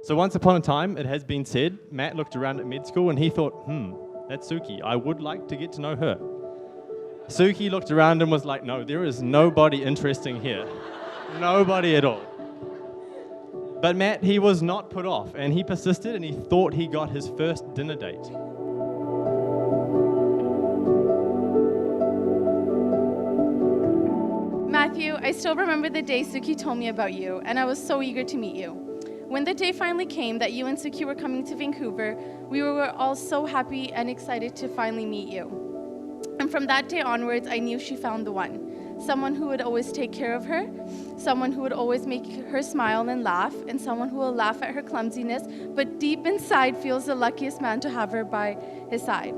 So once upon a time, it has been said, Matt looked around at med school and he thought, that's Suki. I would like to get to know her. Suki looked around and was like, no, there is nobody interesting here. Nobody at all. But Matt, he was not put off, and he persisted, and he thought he got his first dinner date. Matthew, I still remember the day Suki told me about you, and I was so eager to meet you. When the day finally came that you and Suki were coming to Vancouver, we were all so happy and excited to finally meet you. And from that day onwards, I knew she found the one. Someone who would always take care of her, someone who would always make her smile and laugh, and someone who will laugh at her clumsiness, but deep inside feels the luckiest man to have her by his side.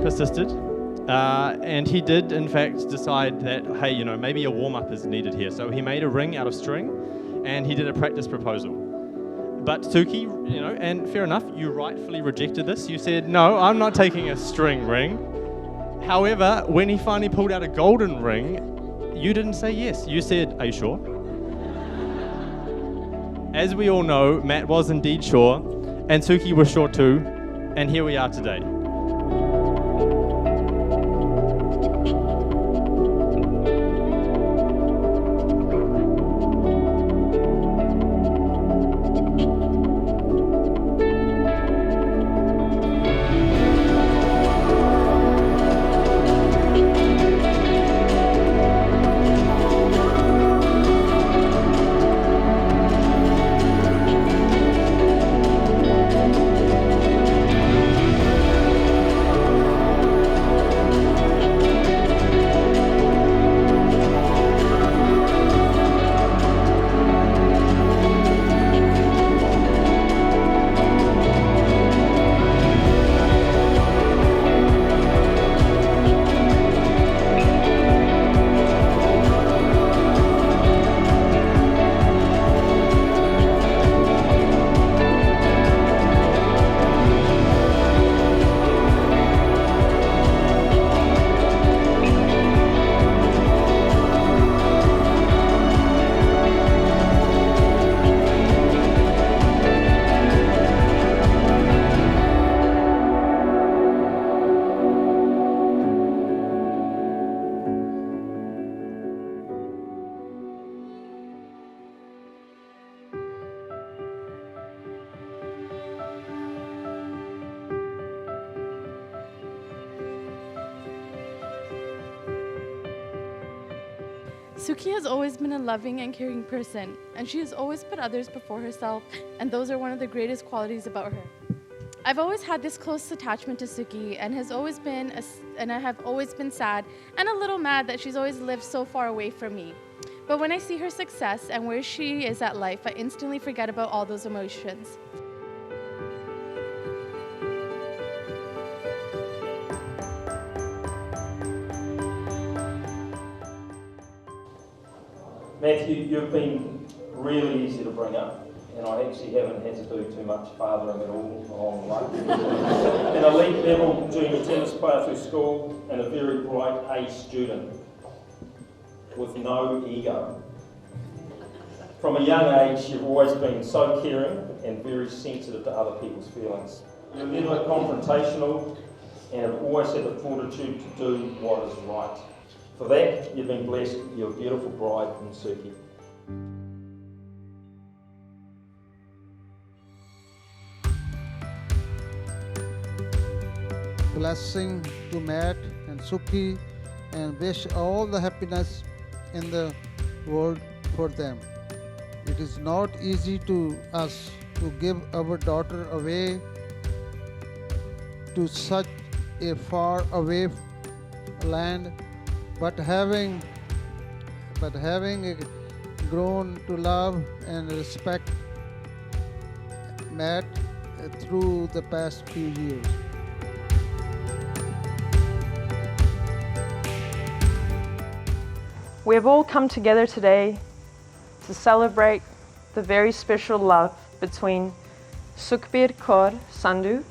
Persisted, and he did in fact decide that, hey, maybe a warm-up is needed here. So he made a ring out of string, and he did a practice proposal. But Suki, and fair enough, you rightfully rejected this. You said, no, I'm not taking a string ring. However, when he finally pulled out a golden ring, you didn't say yes. You said, are you sure? As we all know, Matt was indeed sure, and Suki was sure too, and here we are today. Suki has always been a loving and caring person, and she has always put others before herself, and those are one of the greatest qualities about her. I've always had this close attachment to Suki, and I have always been sad and a little mad that she's always lived so far away from me. But when I see her success and where she is at life, I instantly forget about all those emotions. Matthew, you've been really easy to bring up, and I actually haven't had to do too much fathering at all along the way. An elite level junior tennis player through school, and a very bright A student with no ego. From a young age, you've always been so caring and very sensitive to other people's feelings. You're never confrontational and have always had the fortitude to do what is right. For that, you've been blessed with your beautiful bride in Suki. blessing to Matt and Sukhi and wish all the happiness in the world for them. It is not easy to us to give our daughter away to such a far away land, but having grown to love and respect Matt through the past few years. We have all come together today to celebrate the very special love between Sukhbir Kaur Sandhu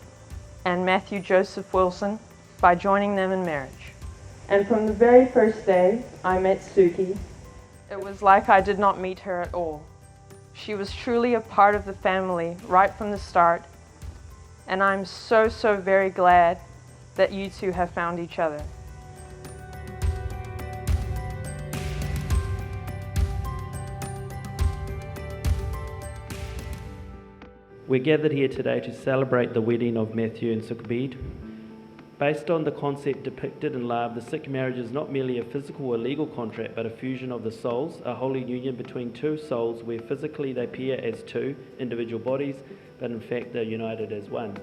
and Matthew Joseph Wilson by joining them in marriage. And from the very first day I met Suki, it was like I did not meet her at all. She was truly a part of the family right from the start, and I'm so very glad that you two have found each other. We're gathered here today to celebrate the wedding of Matthew and Sukhbir. Based on the concept depicted in love, the Sikh marriage is not merely a physical or legal contract, but a fusion of the souls, a holy union between two souls where physically they appear as two individual bodies, but in fact they're united as one.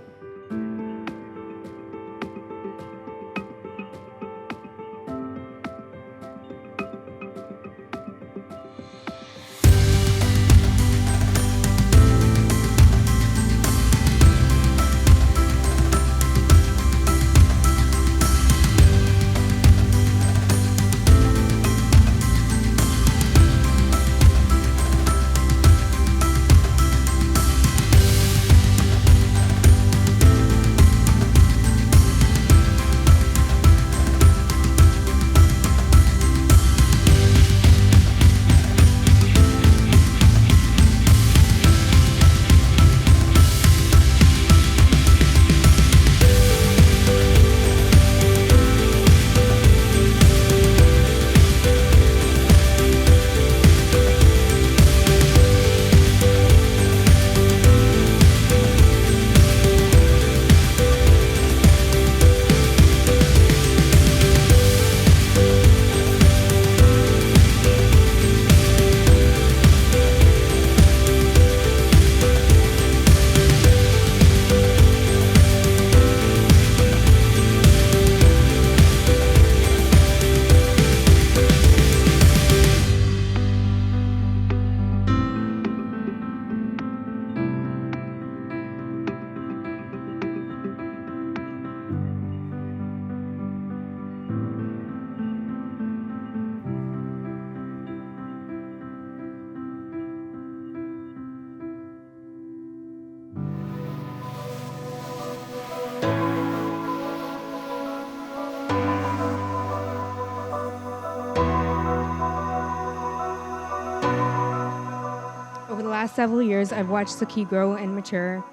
Over the last several years, I've watched Sukhi grow and mature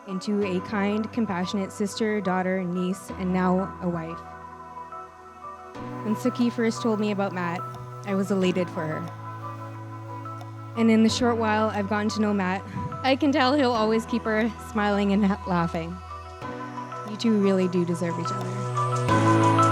into a kind, compassionate sister, daughter, niece, and now a wife. When Sukhi first told me about Matt, I was elated for her. And in the short while I've gotten to know Matt, I can tell he'll always keep her smiling and laughing. You two really do deserve each other.